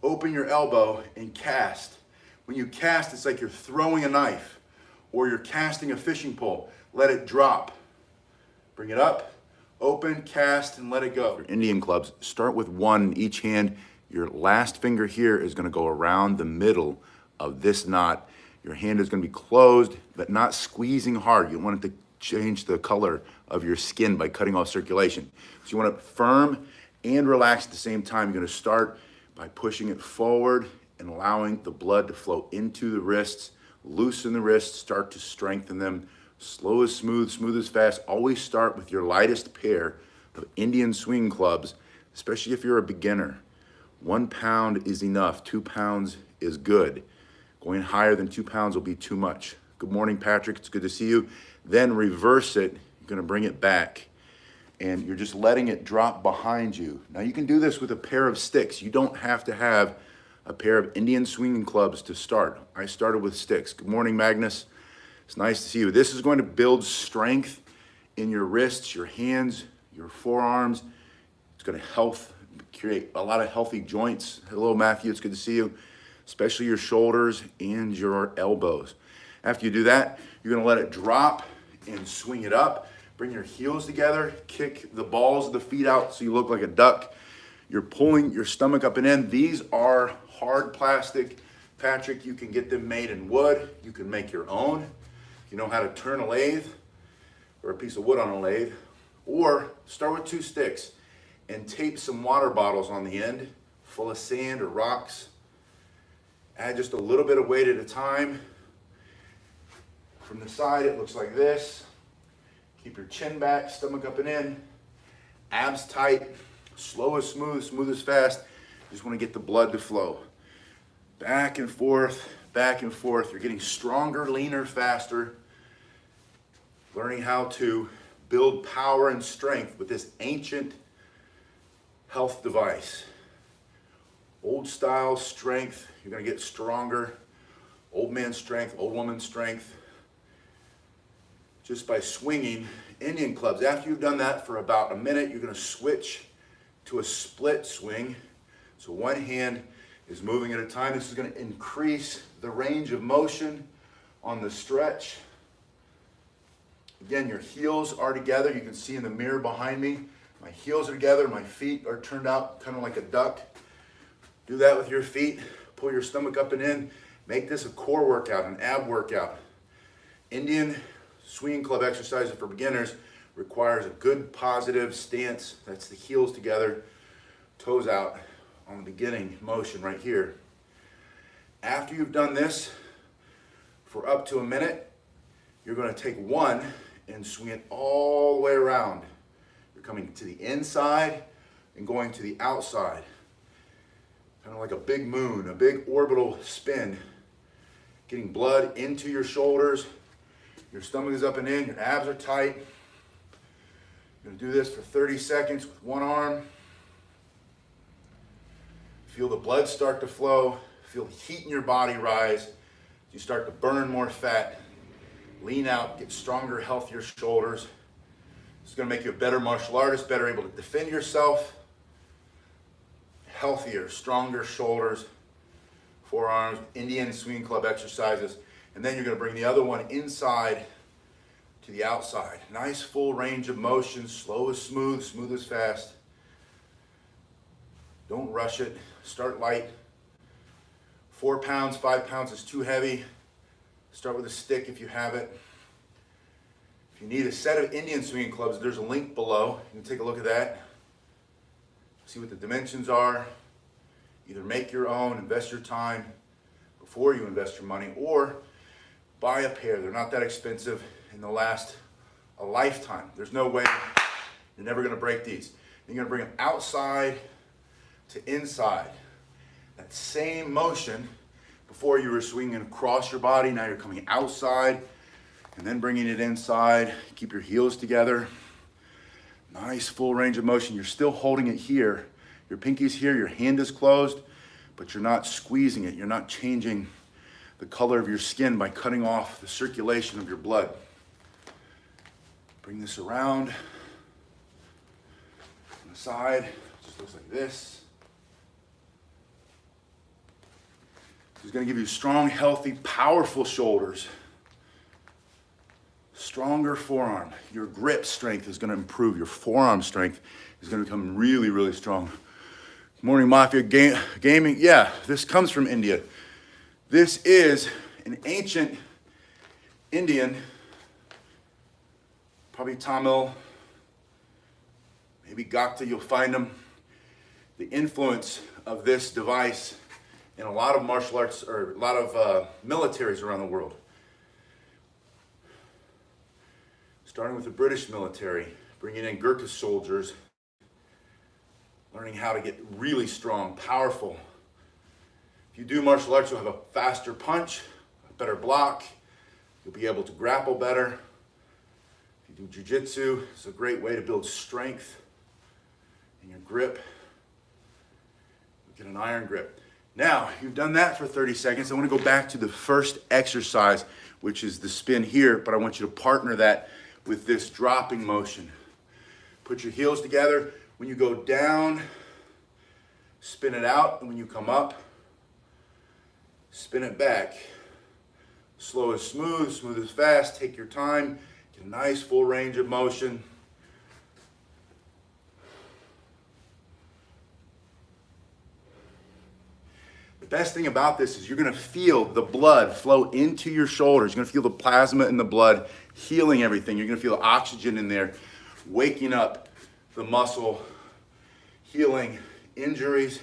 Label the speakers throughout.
Speaker 1: open your elbow and cast. When you cast, it's like you're throwing a knife or you're casting a fishing pole. Let it drop. Bring it up, open, cast, and let it go. For Indian clubs, start with one in each hand. Your last finger here is gonna go around the middle of this knot. Your hand is gonna be closed, but not squeezing hard. You want it to change the color of your skin by cutting off circulation. So you want it firm and relaxed at the same time. You're gonna start by pushing it forward and allowing the blood to flow into the wrists. Loosen the wrists, start to strengthen them. Slow is smooth, smooth is fast. Always start with your lightest pair of Indian swing clubs, especially if you're a beginner. 1 pound is enough, 2 pounds is good. Going higher than 2 pounds will be too much. Good morning, Patrick, it's good to see you. Then reverse it, you're gonna bring it back and you're just letting it drop behind you. Now you can do this with a pair of sticks. You don't have to have a pair of Indian swinging clubs to start. I started with sticks. Good morning, Magnus. It's nice to see you. This is going to build strength in your wrists, your hands, your forearms. It's going to create a lot of healthy joints. Hello, Matthew, it's good to see you. Especially your shoulders and your elbows. After you do that, you're going to let it drop and swing it up. Bring your heels together, kick the balls of the feet out so you look like a duck. You're pulling your stomach up and in. These are hard plastic. Patrick, you can get them made in wood. You can make your own. You know how to turn a lathe or a piece of wood on a lathe, or start with 2 sticks and tape some water bottles on the end full of sand or rocks. Add just a little bit of weight at a time. From the side, it looks like this. Keep your chin back, stomach up and in, abs tight, slow is smooth, smooth is fast. You just want to get the blood to flow. Back and forth, back and forth. You're getting stronger, leaner, faster. Learning how to build power and strength with this ancient health device. Old style strength, you're gonna get stronger. Old man strength, old woman strength. Just by swinging Indian clubs. After you've done that for about a minute, you're gonna switch to a split swing. So one hand is moving at a time. This is gonna increase the range of motion on the stretch. Again, your heels are together. You can see in the mirror behind me, my heels are together, my feet are turned out kind of like a duck. Do that with your feet. Pull your stomach up and in. Make this a core workout, an ab workout. Indian swinging club exercises for beginners requires a good positive stance. That's the heels together, toes out on the beginning motion right here. After you've done this for up to a minute, you're going to take one and swing it all the way around. You're coming to the inside and going to the outside. Kind of like a big moon, a big orbital spin. Getting blood into your shoulders. Your stomach is up and in, your abs are tight. You're going to do this for 30 seconds with one arm. Feel the blood start to flow. Feel the heat in your body rise. You start to burn more fat. Lean out, get stronger, healthier shoulders. It's going to make you a better martial artist, better able to defend yourself. Healthier, stronger shoulders, forearms, Indian swing club exercises. And then you're going to bring the other one inside to the outside. Nice full range of motion, slow is smooth, smooth is fast. Don't rush it. Start light. 4 pounds, 5 pounds is too heavy. Start with a stick if you have it. If you need a set of Indian swinging clubs, there's a link below. You can take a look at that. See what the dimensions are. Either make your own, invest your time before you invest your money, or buy a pair. They're not that expensive and they'll last a lifetime. There's no way you're never going to break these. You're going to bring them outside to inside. That same motion. Before you were swinging across your body, now you're coming outside and then bringing it inside. Keep your heels together. Nice full range of motion. You're still holding it here. Your pinky's here, your hand is closed, but you're not squeezing it. You're not changing the color of your skin by cutting off the circulation of your blood. Bring this around. On the side, it just looks like this. It's going to give you strong, healthy, powerful shoulders. Stronger forearm. Your grip strength is going to improve. Your forearm strength is going to become really, really strong. Morning Mafia Gaming. Yeah, this comes from India. This is an ancient Indian, probably Tamil, maybe Gupta, you'll find them. The influence of this device in a lot of martial arts, or a lot of militaries around the world. Starting with the British military, bringing in Gurkha soldiers, learning how to get really strong, powerful. If you do martial arts, you'll have a faster punch, a better block, you'll be able to grapple better. If you do jiu-jitsu, it's a great way to build strength in your grip. Get an iron grip. Now, you've done that for 30 seconds. I want to go back to the first exercise, which is the spin here, but I want you to partner that with this dropping motion. Put your heels together. When you go down, spin it out, and when you come up, spin it back. Slow is smooth, smooth is fast. Take your time. Get a nice full range of motion. The best thing about this is you're going to feel the blood flow into your shoulders. You're going to feel the plasma in the blood healing everything. You're going to feel oxygen in there, waking up the muscle, healing injuries.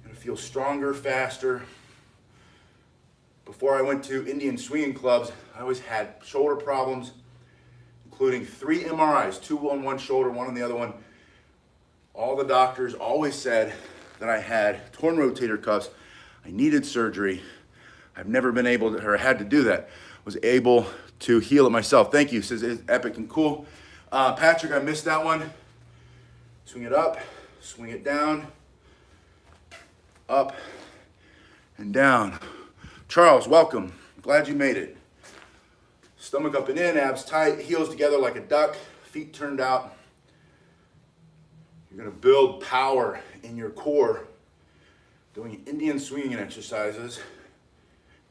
Speaker 1: You're going to feel stronger, faster. Before I went to Indian swinging clubs, I always had shoulder problems, including 3 MRIs, 2 on one shoulder, 1 on the other one. All the doctors always said that I had torn rotator cuffs. I needed surgery. I've never been able to, or had to do that. Was able to heal it myself. Thank you, says it's epic and cool. Patrick, I missed that one. Swing it up, swing it down, up and down. Charles, welcome. Glad you made it. Stomach up and in, abs tight, heels together like a duck, feet turned out. You're going to build power in your core doing Indian swinging exercises,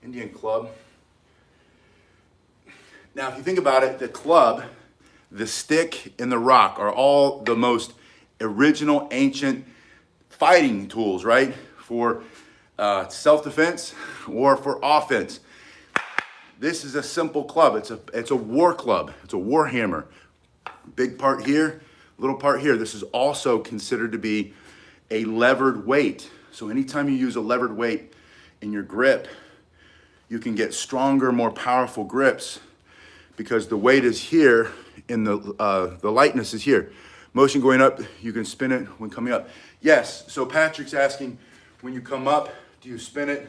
Speaker 1: Indian club. Now, if you think about it, the club, the stick, and the rock are all the most original, ancient fighting tools, right? For self-defense or for offense. This is a simple club. It's a war club. It's a war hammer. Big part here, little part here. This is also considered to be a levered weight. So anytime you use a levered weight in your grip, you can get stronger, more powerful grips because the weight is here and the lightness is here. Motion going up, you can spin it when coming up. Yes, so Patrick's asking, when you come up, do you spin it?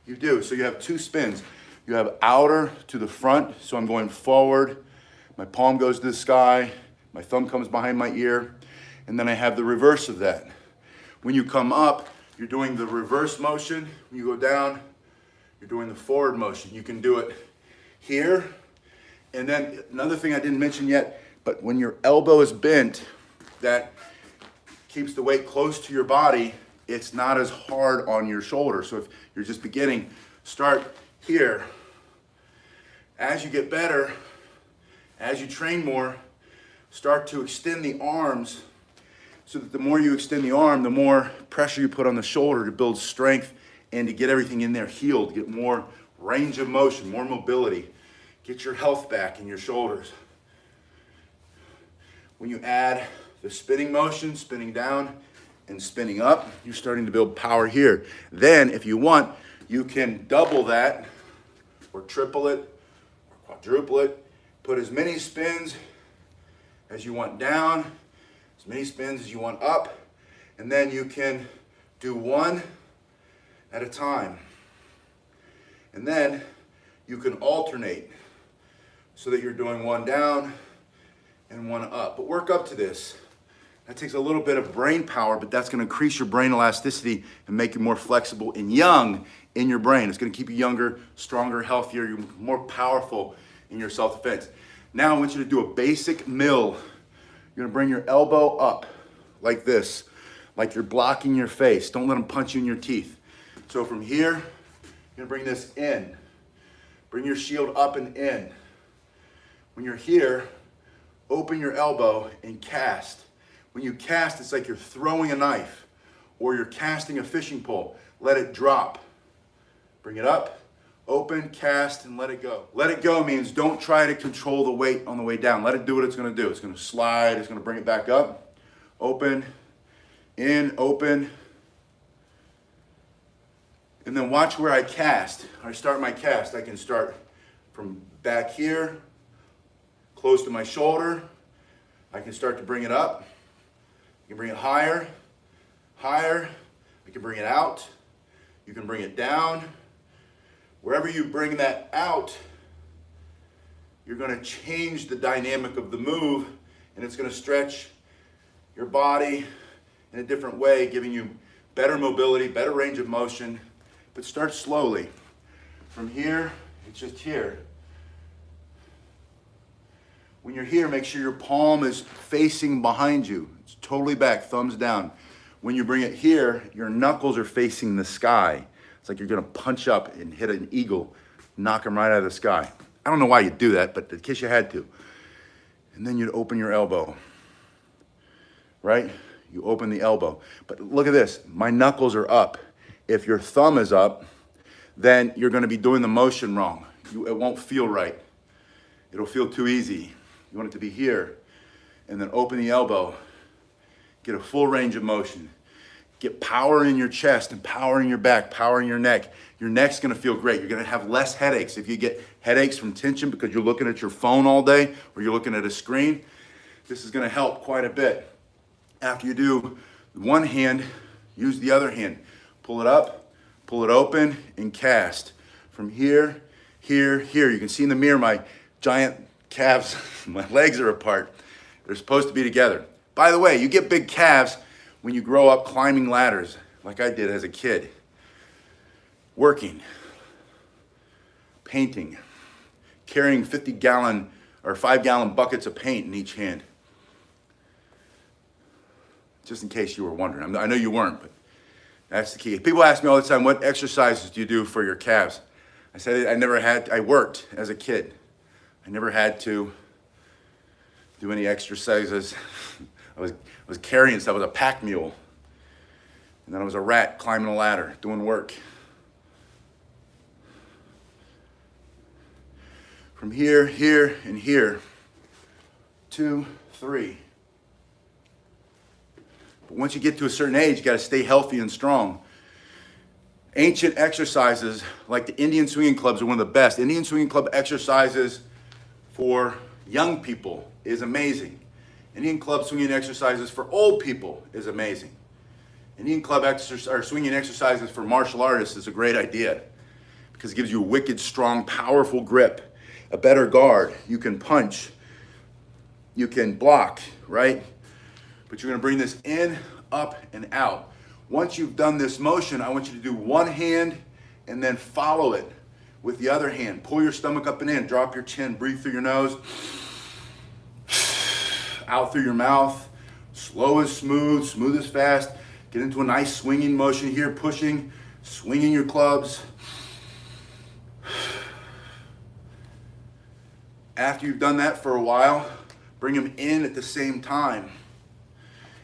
Speaker 1: You do. So you have 2 spins. You have outer to the front, so I'm going forward. My palm goes to the sky. My thumb comes behind my ear. And then I have the reverse of that. When you come up, you're doing the reverse motion. When you go down, you're doing the forward motion. You can do it here. And then another thing I didn't mention yet, but when your elbow is bent, that keeps the weight close to your body. It's not as hard on your shoulder. So if you're just beginning, start here. As you get better, as you train more, start to extend the arms so that the more you extend the arm, the more pressure you put on the shoulder to build strength and to get everything in there healed, get more range of motion, more mobility, get your health back in your shoulders. When you add the spinning motion, spinning down and spinning up, you're starting to build power here. Then, if you want, you can double that or triple it or quadruple it. Put as many spins as you want down, as many spins as you want up, and then you can do 1 at a time. And then you can alternate so that you're doing 1 down and 1 up. But work up to this. That takes a little bit of brain power, but that's going to increase your brain elasticity and make you more flexible and young in your brain. It's going to keep you younger, stronger, healthier, you're more powerful in your self-defense. Now I want you to do a basic mill. You're going to bring your elbow up like this. like you're blocking your face. Don't let them punch you in your teeth. So from here, you're gonna bring this in. Bring your shield up and in. When you're here, open your elbow and cast. When you cast, it's like you're throwing a knife or you're casting a fishing pole. Let it drop. Bring it up, open, cast, and let it go. Let it go means don't try to control the weight on the way down. Let it do what it's gonna do. It's gonna slide, it's gonna bring it back up. Open, in, open. And then watch where I cast. I start my cast. I can start from back here, close to my shoulder. I can start to bring it up. You can bring it higher, higher. I can bring it out. You can bring it down. Wherever you bring that out, you're going to change the dynamic of the move, and it's going to stretch your body in a different way, giving you better mobility, better range of motion. But start slowly. From here, it's just here. When you're here, make sure your palm is facing behind you. It's totally back, thumbs down. When you bring it here, your knuckles are facing the sky. It's like you're gonna punch up and hit an eagle, knock him right out of the sky. I don't know why you do that, but in case you had to. And then you'd open your elbow, right? You open the elbow. But look at this, my knuckles are up. If your thumb is up, then you're gonna be doing the motion wrong. It won't feel right. It'll feel too easy. You want it to be here. And then open the elbow. Get a full range of motion. Get power in your chest and power in your back, power in your neck. Your neck's gonna feel great. You're gonna have less headaches. If you get headaches from tension because you're looking at your phone all day or you're looking at a screen, this is gonna help quite a bit. After you do one hand, use the other hand. Pull it up, pull it open, and cast. From here, here, here. You can see in the mirror my giant calves, my legs are apart. They're supposed to be together. By the way, you get big calves when you grow up climbing ladders, like I did as a kid. Working, painting, carrying 50-gallon or 5-gallon buckets of paint in each hand. Just in case you were wondering. I know you weren't, but that's the key. People ask me all the time, what exercises do you do for your calves? I said I worked as a kid. I never had to do any exercises. I was carrying stuff. I was a pack mule. And then I was a rat climbing a ladder, doing work. From here, here, and here. 2, 3. But once you get to a certain age, you got to stay healthy and strong. Ancient exercises, like the Indian swinging clubs, are one of the best. Indian swinging club exercises for young people is amazing. Indian club swinging exercises for old people is amazing. Indian club swinging exercises for martial artists is a great idea because it gives you a wicked, strong, powerful grip, a better guard. You can punch, you can block, right? But you're gonna bring this in, up, and out. Once you've done this motion, I want you to do one hand and then follow it with the other hand. Pull your stomach up and in, drop your chin, breathe through your nose, out through your mouth. Slow is smooth, smooth is fast. Get into a nice swinging motion here, pushing, swinging your clubs. After you've done that for a while, bring them in at the same time.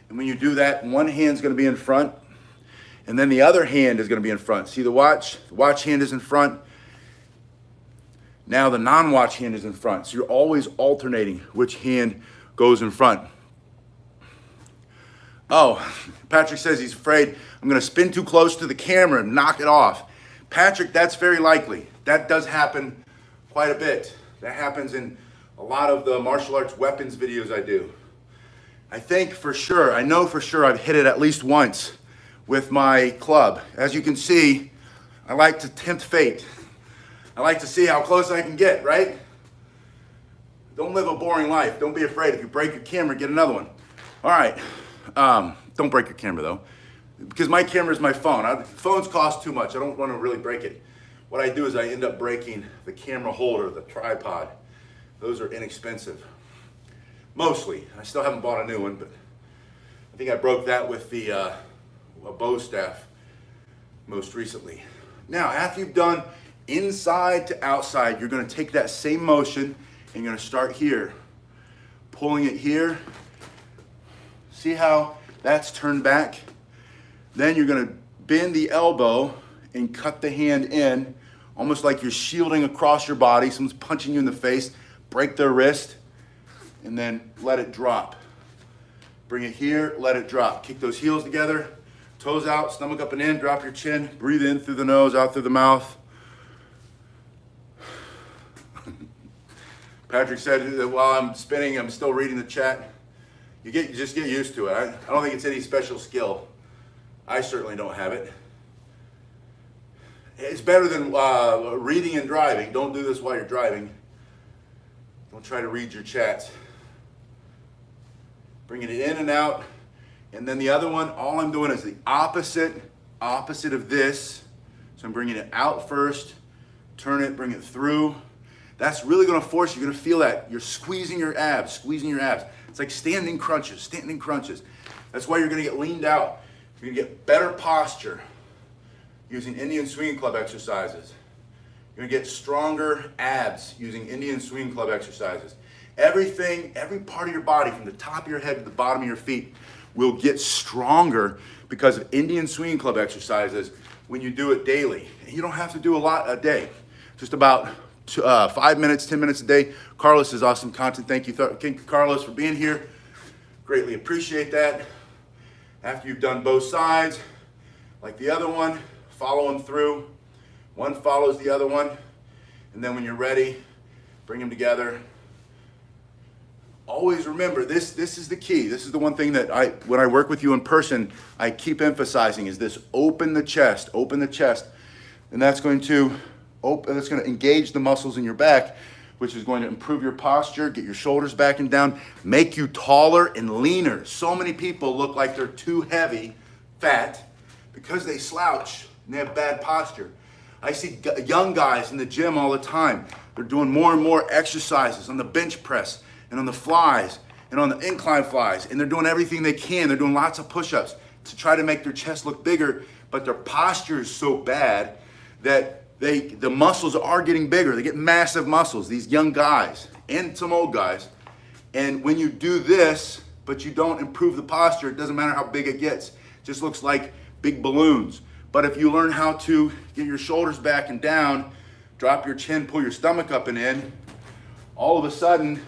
Speaker 1: And when you do that, one hand's gonna be in front, and then the other hand is gonna be in front. See the watch? The watch hand is in front. Now the non-watch hand is in front. So you're always alternating which hand goes in front. Oh, Patrick says he's afraid I'm gonna spin too close to the camera and knock it off. Patrick, that's very likely. That does happen quite a bit. That happens in a lot of the martial arts weapons videos I do. I think for sure, I know for sure I've hit it at least once with my club. As you can see, I like to tempt fate. I like to see how close I can get, right? Don't live a boring life. Don't be afraid. If you break your camera, get another one. All right. Don't break your camera though, because my camera is my phone. Phones cost too much. I don't want to really break it. What I do is I end up breaking the camera holder, the tripod. Those are inexpensive. Mostly. I still haven't bought a new one, but I think I broke that with the a bow staff most recently. Now, after you've done inside to outside, you're going to take that same motion and you're going to start here, pulling it here. See how that's turned back? Then you're going to bend the elbow and cut the hand in, almost like you're shielding across your body. Someone's punching you in the face. Break their wrist and then let it drop. Bring it here, let it drop. Kick those heels together, toes out, stomach up and in, drop your chin, breathe in through the nose, out through the mouth. Patrick said that while I'm spinning, I'm still reading the chat. You just get used to it. I don't think it's any special skill. I certainly don't have it. It's better than reading and driving. Don't do this while you're driving. Don't try to read your chats. Bringing it in and out. And then the other one, all I'm doing is the opposite of this. So I'm bringing it out first, turn it, bring it through. That's really going to force you. You're going to feel that. You're squeezing your abs, squeezing your abs. It's like standing crunches. That's why you're going to get leaned out. You're going to get better posture using Indian Swinging Club exercises. You're going to get stronger abs using Indian Swinging Club exercises. Everything, every part of your body, from the top of your head to the bottom of your feet, will get stronger because of Indian Swinging Club exercises when you do it daily. And you don't have to do a lot a day. Just about 5 minutes, 10 minutes a day. Carlos is awesome content. Thank you, Carlos, for being here. Greatly appreciate that. After you've done both sides, like the other one, follow them through. One follows the other one. And then when you're ready, bring them together. Always remember, this is the key. This is the one thing that when I work with you in person, I keep emphasizing is this: open the chest, and that's going to engage the muscles in your back, which is going to improve your posture, get your shoulders back and down, make you taller and leaner. So many people look like they're too heavy, fat, because they slouch and they have bad posture. I see young guys in the gym all the time. They're doing more and more exercises on the bench press and on the flies and on the incline flies, and they're doing everything they can. They're doing lots of push-ups to try to make their chest look bigger, but their posture is so bad that the muscles are getting bigger. They get massive muscles, these young guys and some old guys. And when you do this, but you don't improve the posture, it doesn't matter how big it gets. It just looks like big balloons. But if you learn how to get your shoulders back and down, drop your chin, pull your stomach up and in, all of a sudden,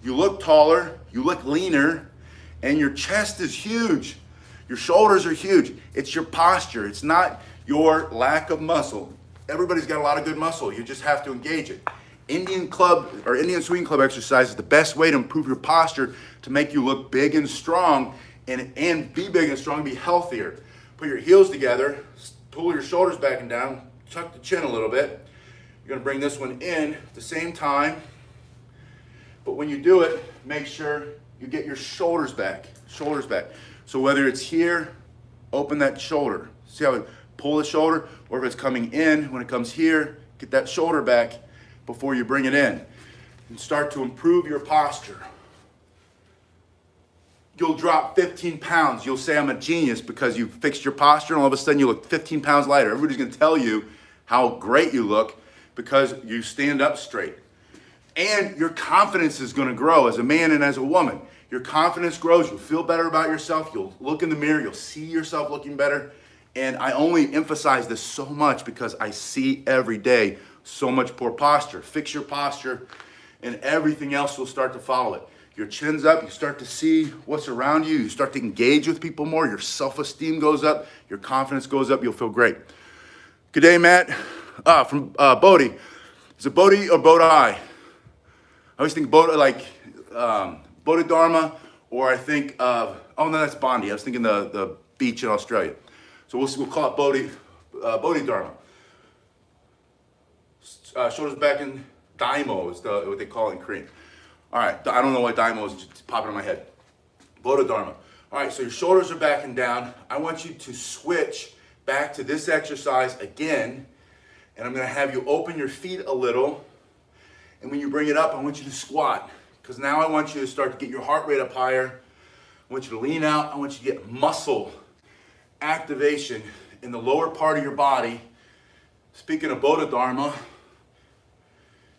Speaker 1: you look taller, you look leaner, and your chest is huge. Your shoulders are huge. It's your posture. It's not your lack of muscle. Everybody's got a lot of good muscle. You just have to engage it. Indian Swinging Club exercise is the best way to improve your posture, to make you look big and strong, and be big and strong, be healthier. Put your heels together, pull your shoulders back and down, tuck the chin a little bit. You're going to bring this one in at the same time. But when you do it, make sure you get your shoulders back. So whether it's here, open that shoulder. See how I pull the shoulder? Or if it's coming in, when it comes here, get that shoulder back before you bring it in. And start to improve your posture. You'll drop 15 pounds. You'll say, I'm a genius, because you fixed your posture and all of a sudden you look 15 pounds lighter. Everybody's going to tell you how great you look because you stand up straight. And your confidence is going to grow as a man and as a woman. Your confidence grows. You'll feel better about yourself. You'll look in the mirror. You'll see yourself looking better. And I only emphasize this so much because I see every day so much poor posture. Fix your posture and everything else will start to follow it. Your chin's up. You start to see what's around you. You start to engage with people more. Your self-esteem goes up. Your confidence goes up. You'll feel great. Good day, Matt. From Bodhi. Is it Bodhi or Bodhi? I always think Bodhidharma, or I think of, oh no, that's Bondi. I was thinking the beach in Australia. So we'll call it Bodhidharma. Shoulders back in, Daimo is what they call it in Korean. All right, I don't know what Daimo is, just popping in my head. Bodhidharma. All right, so your shoulders are back and down. I want you to switch back to this exercise again, and I'm gonna have you open your feet a little. And when you bring it up, I want you to squat, because now I want you to start to get your heart rate up higher. I want you to lean out. I want you to get muscle activation in the lower part of your body. Speaking of Bodhidharma,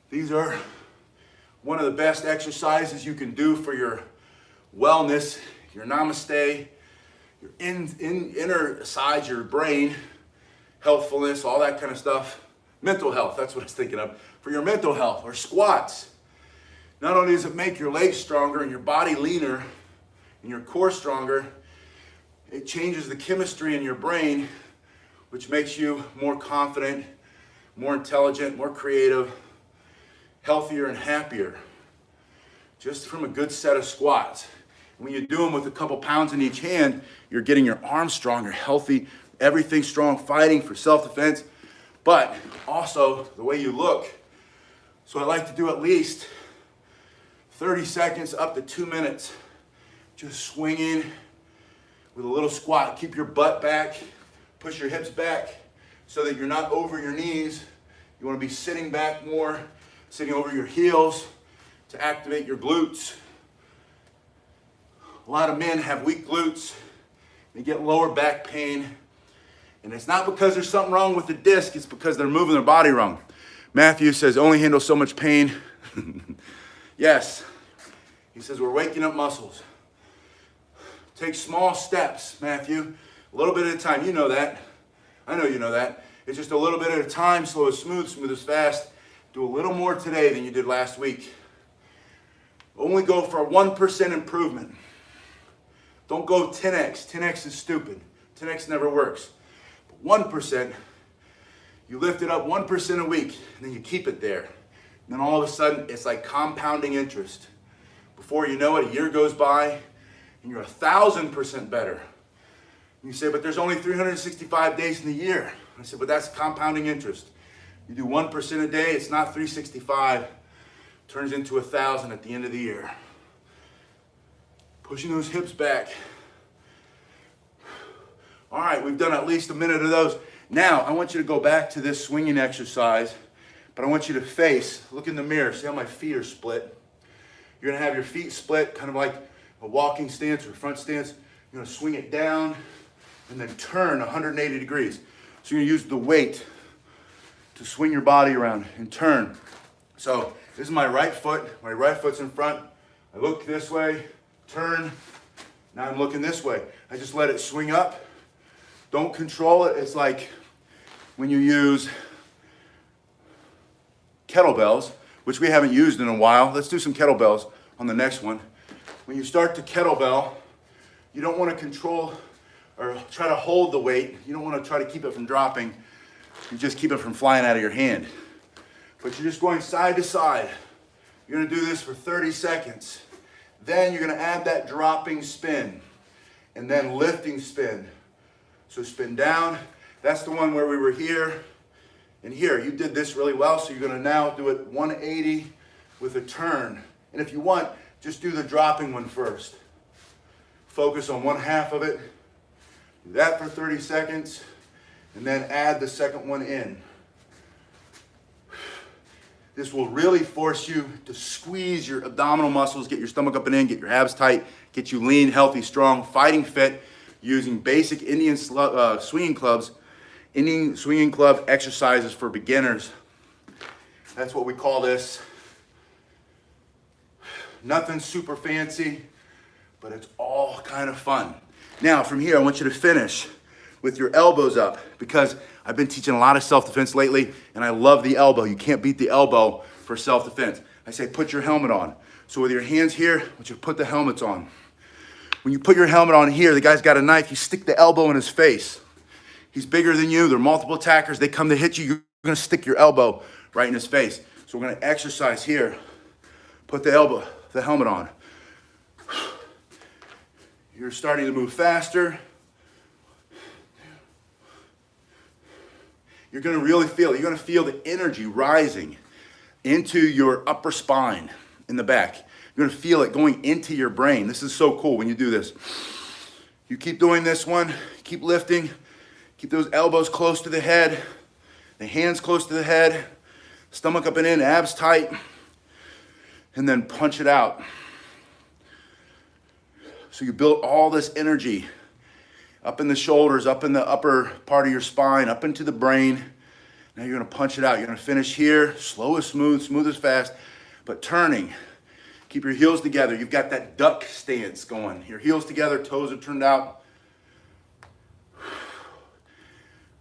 Speaker 1: these are one of the best exercises you can do for your wellness, your namaste, your inner side, your brain, healthfulness, all that kind of stuff. Mental health, that's what I was thinking of. For your mental health, or squats. Not only does it make your legs stronger and your body leaner and your core stronger, it changes the chemistry in your brain, which makes you more confident, more intelligent, more creative, healthier and happier. Just from a good set of squats. When you do them with a couple pounds in each hand, you're getting your arms stronger, healthy, everything strong, fighting for self-defense, but also the way you look. So I like to do at least 30 seconds up to 2 minutes, just swinging with a little squat. Keep your butt back, push your hips back so that you're not over your knees. You want to be sitting back more, sitting over your heels to activate your glutes. A lot of men have weak glutes. They get lower back pain. And it's not because there's something wrong with the disc, it's because they're moving their body wrong. Matthew says, only handle so much pain. Yes. He says, we're waking up muscles. Take small steps, Matthew. A little bit at a time. You know that. I know you know that. It's just a little bit at a time, slow as smooth, smooth as fast. Do a little more today than you did last week. Only go for a 1% improvement. Don't go 10x. 10x is stupid. 10x never works. But 1%, you lift it up 1% a week, and then you keep it there. And then all of a sudden, it's like compounding interest. Before you know it, a year goes by, and you're 1,000% better. And you say, but there's only 365 days in the year. I said, but that's compounding interest. You do 1% a day, it's not 365. Turns into 1,000 at the end of the year. Pushing those hips back. All right, we've done at least a minute of those. Now, I want you to go back to this swinging exercise, but I want you to face, look in the mirror, see how my feet are split. You're gonna have your feet split, kind of like a walking stance or front stance. You're gonna swing it down and then turn 180 degrees. So you're gonna use the weight to swing your body around and turn. So this is my right foot's in front. I look this way, turn, now I'm looking this way. I just let it swing up. Don't control it. It's like when you use kettlebells, which we haven't used in a while. Let's do some kettlebells on the next one. When you start to kettlebell, you don't want to control or try to hold the weight. You don't want to try to keep it from dropping. You just keep it from flying out of your hand. But you're just going side to side. You're going to do this for 30 seconds. Then you're going to add that dropping spin and then lifting spin. So spin down. That's the one where we were here and here. You did this really well, so you're going to now do it 180 with a turn. And if you want, just do the dropping one first. Focus on one half of it. Do that for 30 seconds, and then add the second one in. This will really force you to squeeze your abdominal muscles, get your stomach up and in, get your abs tight, get you lean, healthy, strong, fighting fit, using basic Indian swinging clubs, Indian swinging club exercises for beginners. That's what we call this. Nothing super fancy, but it's all kind of fun. Now from here, I want you to finish with your elbows up, because I've been teaching a lot of self-defense lately, and I love the elbow. You can't beat the elbow for self-defense. I say put your helmet on. So with your hands here, I want you to put the helmets on. When you put your helmet on here, the guy's got a knife, you stick the elbow in his face. He's bigger than you, there are multiple attackers, they come to hit you, you're gonna stick your elbow right in his face. So we're gonna exercise here. Put the helmet on. You're starting to move faster. You're gonna really feel it. You're gonna feel the energy rising into your upper spine in the back. You're gonna feel it going into your brain. This is so cool when you do this. You keep doing this one, keep lifting, keep those elbows close to the head, the hands close to the head, stomach up and in, abs tight, and then punch it out. So you built all this energy up in the shoulders, up in the upper part of your spine, up into the brain. Now you're gonna punch it out. You're gonna finish here, slow as smooth, smooth as fast, but turning. Keep your heels together. You've got that duck stance going. Your heels together, toes are turned out.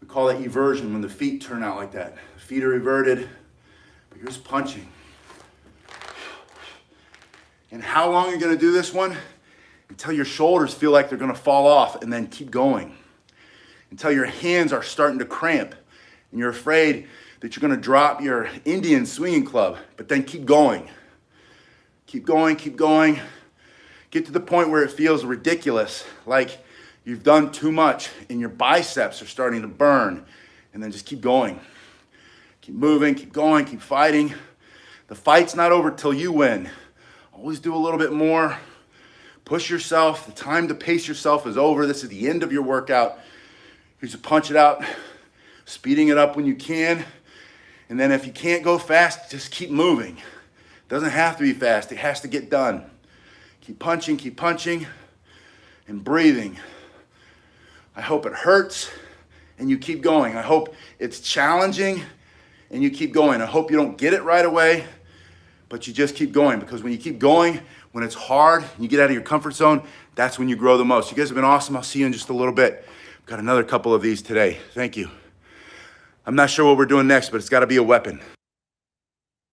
Speaker 1: We call that eversion when the feet turn out like that. The feet are everted, but you're just punching. And how long are you gonna do this one? Until your shoulders feel like they're gonna fall off, and then keep going. Until your hands are starting to cramp and you're afraid that you're gonna drop your Indian swinging club, but then keep going. Keep going, keep going. Get to the point where it feels ridiculous, like you've done too much and your biceps are starting to burn, and then just keep going. Keep moving, keep going, keep fighting. The fight's not over till you win. Always do a little bit more. Push yourself. The time to pace yourself is over. This is the end of your workout. You just punch it out, speeding it up when you can. And then if you can't go fast, just keep moving. It doesn't have to be fast. It has to get done. Keep punching, and breathing. I hope it hurts and you keep going. I hope it's challenging and you keep going. I hope you don't get it right away, but you just keep going, because when you keep going, when it's hard and you get out of your comfort zone, that's when you grow the most. You guys have been awesome. I'll see you in just a little bit. I've got another couple of these today. Thank you. I'm not sure what we're doing next, but it's got to be a weapon.